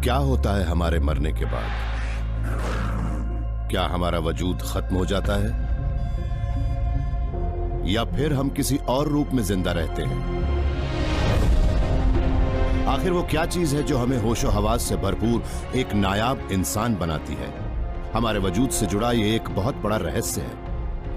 क्या होता है हमारे मरने के बाद? क्या हमारा वजूद खत्म हो जाता है या फिर हम किसी और रूप में जिंदा रहते हैं? आखिर वो क्या चीज है जो हमें होशो हवास से भरपूर एक नायाब इंसान बनाती है? हमारे वजूद से जुड़ा ये एक बहुत बड़ा रहस्य है।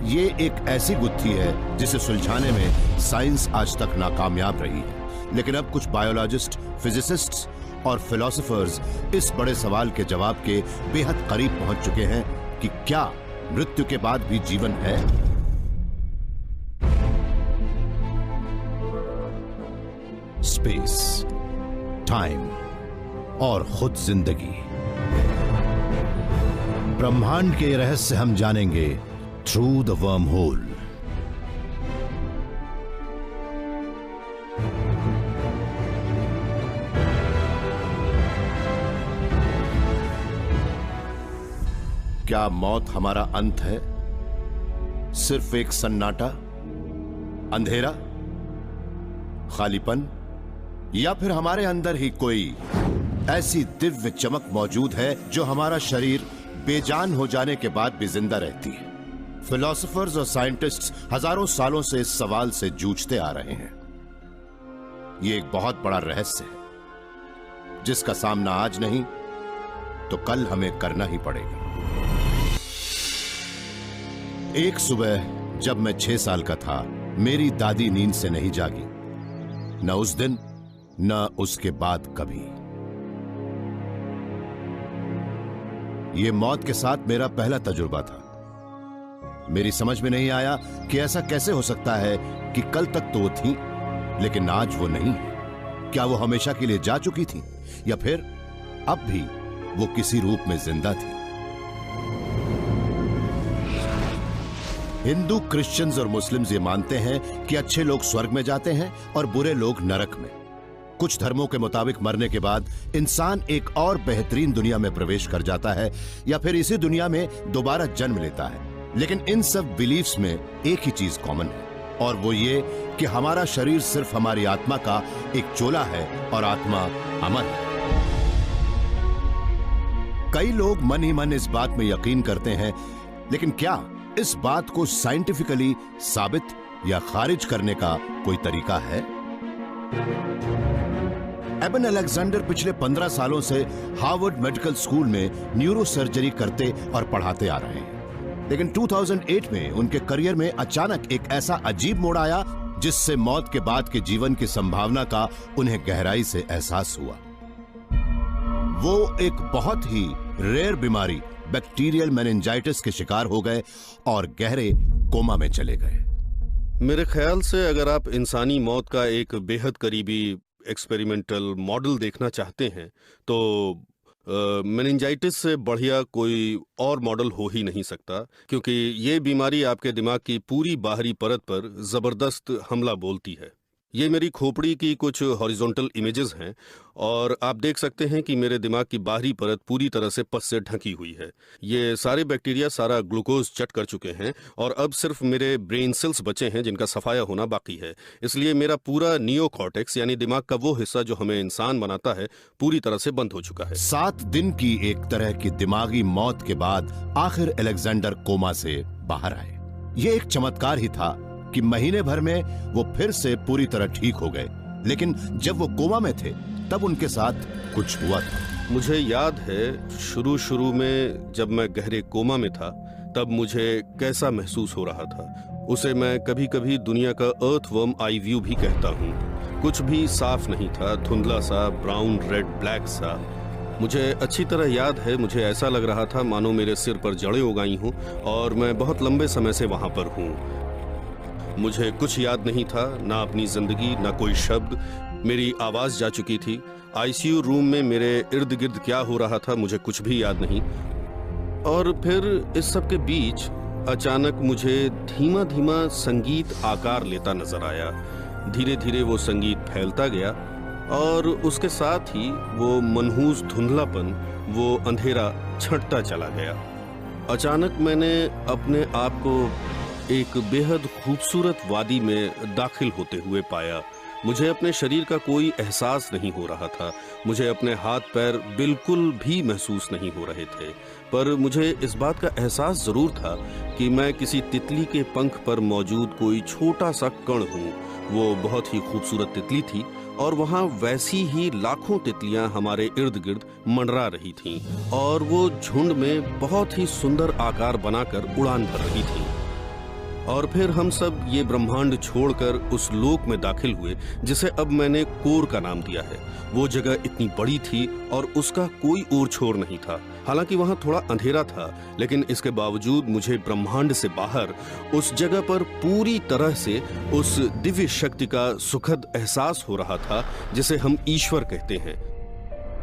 ये एक ऐसी गुत्थी है जिसे सुलझाने में साइंस आज तक नाकामयाब रही है। लेकिन अब कुछ बायोलॉजिस्ट, फिजिसिस्ट्स और फिलोसोफर्स इस बड़े सवाल के जवाब के बेहद करीब पहुंच चुके हैं कि क्या मृत्यु के बाद भी जीवन है? स्पेस, टाइम और खुद जिंदगी, ब्रह्मांड के रहस्य हम जानेंगे थ्रू द वर्म होल। क्या मौत हमारा अंत है? सिर्फ एक सन्नाटा, अंधेरा, खालीपन, या फिर हमारे अंदर ही कोई ऐसी दिव्य चमक मौजूद है जो हमारा शरीर बेजान हो जाने के बाद भी जिंदा रहती है? फिलोसोफर्स और साइंटिस्ट्स हजारों सालों से इस सवाल से जूझते आ रहे हैं। यह एक बहुत बड़ा रहस्य है जिसका सामना आज नहीं तो कल हमें करना ही पड़ेगा। एक सुबह जब मैं 6 साल का था, मेरी दादी नींद से नहीं जागी, न उस दिन न उसके बाद कभी। यह मौत के साथ मेरा पहला तजुर्बा था। मेरी समझ में नहीं आया कि ऐसा कैसे हो सकता है कि कल तक तो वो थी लेकिन आज वो नहीं है। क्या वो हमेशा के लिए जा चुकी थी या फिर अब भी वो किसी रूप में जिंदा थी? हिंदू, क्रिश्चियंस और मुस्लिम्स ये मानते हैं कि अच्छे लोग स्वर्ग में जाते हैं और बुरे लोग नरक में। कुछ धर्मों के मुताबिक मरने के बाद इंसान एक और बेहतरीन दुनिया में प्रवेश कर जाता है या फिर इसी दुनिया में दोबारा जन्म लेता है। लेकिन इन सब बिलीफ्स में एक ही चीज कॉमन है और वो ये कि हमारा शरीर सिर्फ हमारी आत्मा का एक चोला है और आत्मा अमर है। कई लोग मन ही मन इस बात में यकीन करते हैं, लेकिन क्या इस बात को साइंटिफिकली साबित या खारिज करने का कोई तरीका है? एबन अलेक्जेंडर पिछले 15 सालों से हार्वर्ड मेडिकल स्कूल में न्यूरो सर्जरी करते और पढ़ाते आ रहे हैं। लेकिन 2008 में उनके करियर में अचानक एक ऐसा अजीब मोड़ आया जिससे मौत के बाद के जीवन की संभावना का उन्हें गहराई से एहसास हुआ। वो एक बहुत ही रेयर बीमारी बैक्टीरियल मेनिंजाइटिस के शिकार हो गए और गहरे कोमा में चले गए। मेरे ख्याल से अगर आप इंसानी मौत का एक बेहद करीबी एक्सपेरिमेंटल मॉडल देखना चाहते हैं तो मेनिंजाइटिस से बढ़िया कोई और मॉडल हो ही नहीं सकता, क्योंकि ये बीमारी आपके दिमाग की पूरी बाहरी परत पर जबरदस्त हमला बोलती है। ये मेरी खोपड़ी की कुछ हॉरिजॉन्टल इमेजेस हैं और आप देख सकते हैं कि मेरे दिमाग की बाहरी परत पूरी तरह से पस से ढकी हुई है। ये सारे बैक्टीरिया सारा ग्लूकोज चट कर चुके हैं और अब सिर्फ मेरे ब्रेन सेल्स बचे हैं जिनका सफाया होना बाकी है। इसलिए मेरा पूरा नियोकॉर्टेक्स यानी दिमाग का वो हिस्सा जो हमें इंसान बनाता है पूरी तरह से बंद हो चुका है। 7 दिन की एक तरह की दिमागी मौत के बाद आखिर अलेक्जेंडर कोमा से बाहर आए। ये एक चमत्कार ही था कि महीने भर में वो फिर से पूरी तरह ठीक हो गए। लेकिन जब वो कोमा में थे तब उनके साथ कुछ हुआ था। मुझे याद है शुरू में जब मैं गहरे कोमा में था तब मुझे कैसा महसूस हो रहा था। उसे मैं कभी कभी दुनिया का अर्थवर्म आई व्यू भी कहता हूँ। कुछ भी साफ नहीं था, धुंधला सा, ब्राउन रेड ब्लैक सा। मुझे अच्छी तरह याद है, मुझे ऐसा लग रहा था मानो मेरे सिर पर जड़ें उगाई हूँ और मैं बहुत लंबे समय से वहां पर हूँ। मुझे कुछ याद नहीं था, ना अपनी जिंदगी, ना कोई शब्द। मेरी आवाज जा चुकी थी। आईसीयू रूम में मेरे इर्द गिर्द क्या हो रहा था मुझे कुछ भी याद नहीं। और फिर इस सब के बीच अचानक मुझे धीमा धीमा संगीत आकार लेता नजर आया। धीरे धीरे वो संगीत फैलता गया और उसके साथ ही वो मनहूस धुंधलापन, वो अंधेरा छंटता चला गया। अचानक मैंने अपने आप को एक बेहद खूबसूरत वादी में दाखिल होते हुए पाया। मुझे अपने शरीर का कोई एहसास नहीं हो रहा था। मुझे अपने हाथ पैर बिल्कुल भी महसूस नहीं हो रहे थे, पर मुझे इस बात का एहसास जरूर था कि मैं किसी तितली के पंख पर मौजूद कोई छोटा सा कण हूँ। वो बहुत ही खूबसूरत तितली थी और वहाँ वैसी ही लाखों तितलियां हमारे इर्द गिर्द मंडरा रही थीं और वो झुंड में बहुत ही सुंदर आकार बनाकर उड़ान भर रही थीं। और फिर हम सब ये ब्रह्मांड छोड़कर उस लोक में दाखिल हुए जिसे अब मैंने कोर का नाम दिया है। वो जगह इतनी बड़ी थी और उसका कोई ओर छोर नहीं था। हालांकि वहां थोड़ा अंधेरा था, लेकिन इसके बावजूद मुझे ब्रह्मांड से बाहर उस जगह पर पूरी तरह से उस दिव्य शक्ति का सुखद एहसास हो रहा था जिसे हम ईश्वर कहते हैं।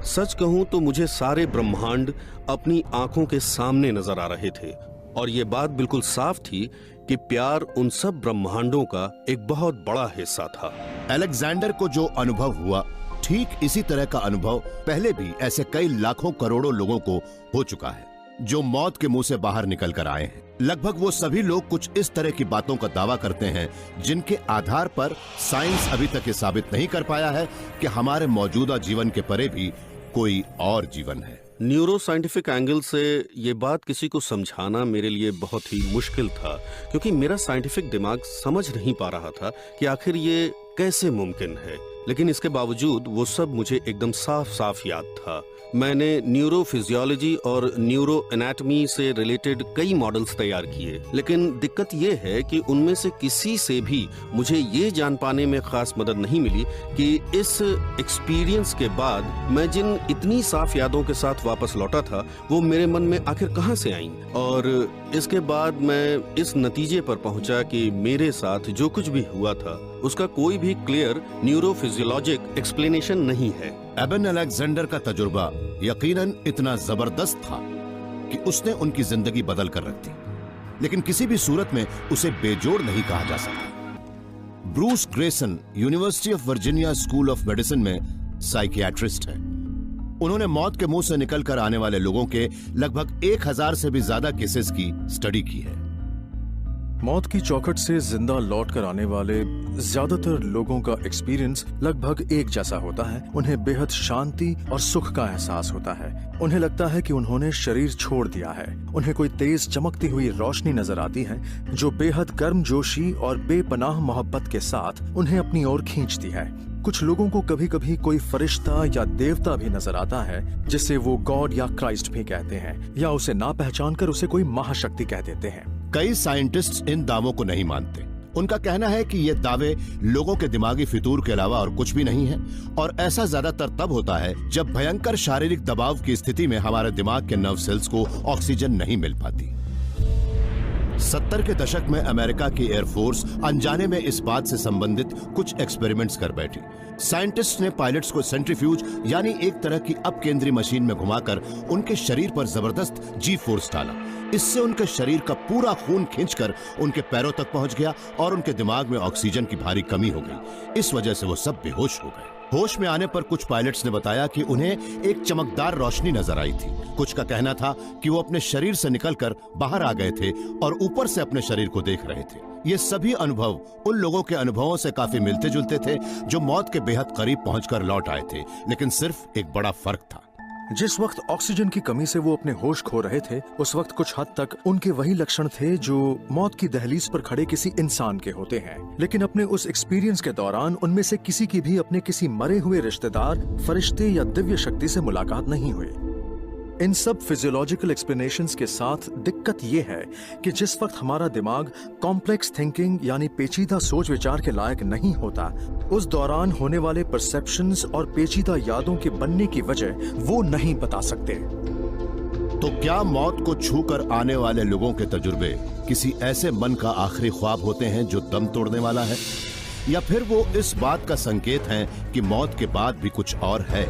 सच कहूं तो मुझे सारे ब्रह्मांड अपनी आंखों के सामने नजर आ रहे थे और ये बात बिल्कुल साफ थी कि प्यार उन सब ब्रह्मांडों का एक बहुत बड़ा हिस्सा था। अलेक्जेंडर को जो अनुभव हुआ, ठीक इसी तरह का अनुभव पहले भी ऐसे कई लाखों करोड़ों लोगों को हो चुका है जो मौत के मुंह से बाहर निकल कर आए हैं। लगभग वो सभी लोग कुछ इस तरह की बातों का दावा करते हैं जिनके आधार पर साइंस अभी तक ये साबित नहीं कर पाया है कि हमारे मौजूदा जीवन के परे भी कोई और जीवन है। न्यूरो साइंटिफिक एंगल से ये बात किसी को समझाना मेरे लिए बहुत ही मुश्किल था, क्योंकि मेरा साइंटिफिक दिमाग समझ नहीं पा रहा था कि आखिर ये कैसे मुमकिन है। लेकिन इसके बावजूद वो सब मुझे एकदम साफ साफ याद था। मैंने न्यूरोफिजियोलॉजी और न्यूरो एनाटॉमी से रिलेटेड कई मॉडल्स तैयार किए, लेकिन दिक्कत ये है कि उनमें से किसी से भी मुझे ये जान पाने में खास मदद नहीं मिली कि इस एक्सपीरियंस के बाद मैं जिन इतनी साफ यादों के साथ वापस लौटा था वो मेरे मन में आखिर कहां से आईं। और इसके बाद मैं इस नतीजे पर पहुंचा कि मेरे साथ जो कुछ भी हुआ था उसका कोई भी क्लियर न्यूरोफिजियोलॉजिक एक्सप्लेनेशन नहीं है। एबन अलेक्जेंडर का तजुर्बा यकीनन इतना जबरदस्त था कि उसने उनकी जिंदगी बदल कर रख दी, लेकिन किसी भी सूरत में उसे बेजोड़ नहीं कहा जा सकता। Bruce Grayson university of Virginia school of medicine में साइकियाट्रिस्ट है। उन्होंने मौत के मुंह से निकलकर आने वाले लोगों के लगभग 1000 से भी ज्यादा केसेस की स्टडी की है। मौत की चौखट से जिंदा लौट कर आने वाले ज्यादातर लोगों का एक्सपीरियंस लगभग एक जैसा होता है। उन्हें बेहद शांति और सुख का एहसास होता है। उन्हें लगता है कि उन्होंने शरीर छोड़ दिया है। उन्हें कोई तेज चमकती हुई रोशनी नजर आती है जो बेहद गर्मजोशी और बेपनाह मोहब्बत के साथ उन्हें अपनी ओर खींचती है। कुछ लोगों को कभी कभी कोई फरिश्ता या देवता भी नजर आता है जिसे वो गॉड या क्राइस्ट भी कहते हैं, या उसे ना पहचान कर उसे कोई महाशक्ति कह देते हैं। कई साइंटिस्ट इन दावों को नहीं मानते। उनका कहना है कि ये दावे लोगों के दिमागी फितूर के अलावा और कुछ भी नहीं है, और ऐसा ज्यादातर तब होता है जब भयंकर शारीरिक दबाव की स्थिति में हमारे दिमाग के नर्व सेल्स को ऑक्सीजन नहीं मिल पाती। 70 के दशक में अमेरिका की एयरफोर्स अनजाने में इस बात से संबंधित कुछ एक्सपेरिमेंट्स कर बैठी। साइंटिस्ट ने पायलट्स को सेंट्रीफ्यूज यानी एक तरह की अपकेंद्री मशीन में घुमाकर उनके शरीर पर जबरदस्त जी फोर्स डाला। इससे उनके शरीर का पूरा खून खींचकर उनके पैरों तक पहुंच गया और उनके दिमाग में ऑक्सीजन की भारी कमी हो गई। इस वजह से वो सब बेहोश हो गए। होश में आने पर कुछ पायलट्स ने बताया कि उन्हें एक चमकदार रोशनी नजर आई थी। कुछ का कहना था कि वो अपने शरीर से निकलकर बाहर आ गए थे और ऊपर से अपने शरीर को देख रहे थे। ये सभी अनुभव उन लोगों के अनुभवों से काफी मिलते जुलते थे जो मौत के बेहद करीब पहुंचकर लौट आए थे, लेकिन सिर्फ एक बड़ा फर्क था। जिस वक्त ऑक्सीजन की कमी से वो अपने होश खो रहे थे, उस वक्त कुछ हद तक उनके वही लक्षण थे जो मौत की दहलीज पर खड़े किसी इंसान के होते हैं। लेकिन अपने उस एक्सपीरियंस के दौरान उनमें से किसी की भी अपने किसी मरे हुए रिश्तेदार, फरिश्ते या दिव्य शक्ति से मुलाकात नहीं हुई। इन सब फिजियोलॉजिकल एक्सप्लेनेशंस के साथ दिक्कत यह है कि जिस वक्त हमारा दिमाग कॉम्प्लेक्स थिंकिंग यानी पेचीदा सोच विचार के लायक नहीं होता, उस दौरान होने वाले परसेप्शंस और पेचीदा यादों के बनने की वजह वो नहीं बता सकते। तो क्या मौत को छूकर आने वाले लोगों के तजुर्बे किसी ऐसे मन का आखिरी ख्वाब होते हैं जो दम तोड़ने वाला है, या फिर वो इस बात का संकेत है कि मौत के बाद भी कुछ और है?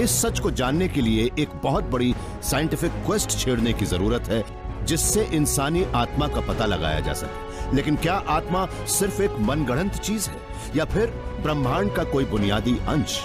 इस सच को जानने के लिए एक बहुत बड़ी साइंटिफिक क्वेस्ट छेड़ने की जरूरत है जिससे इंसानी आत्मा का पता लगाया जा सके। लेकिन क्या आत्मा सिर्फ एक मनगढ़ंत चीज है या फिर ब्रह्मांड का कोई बुनियादी अंश?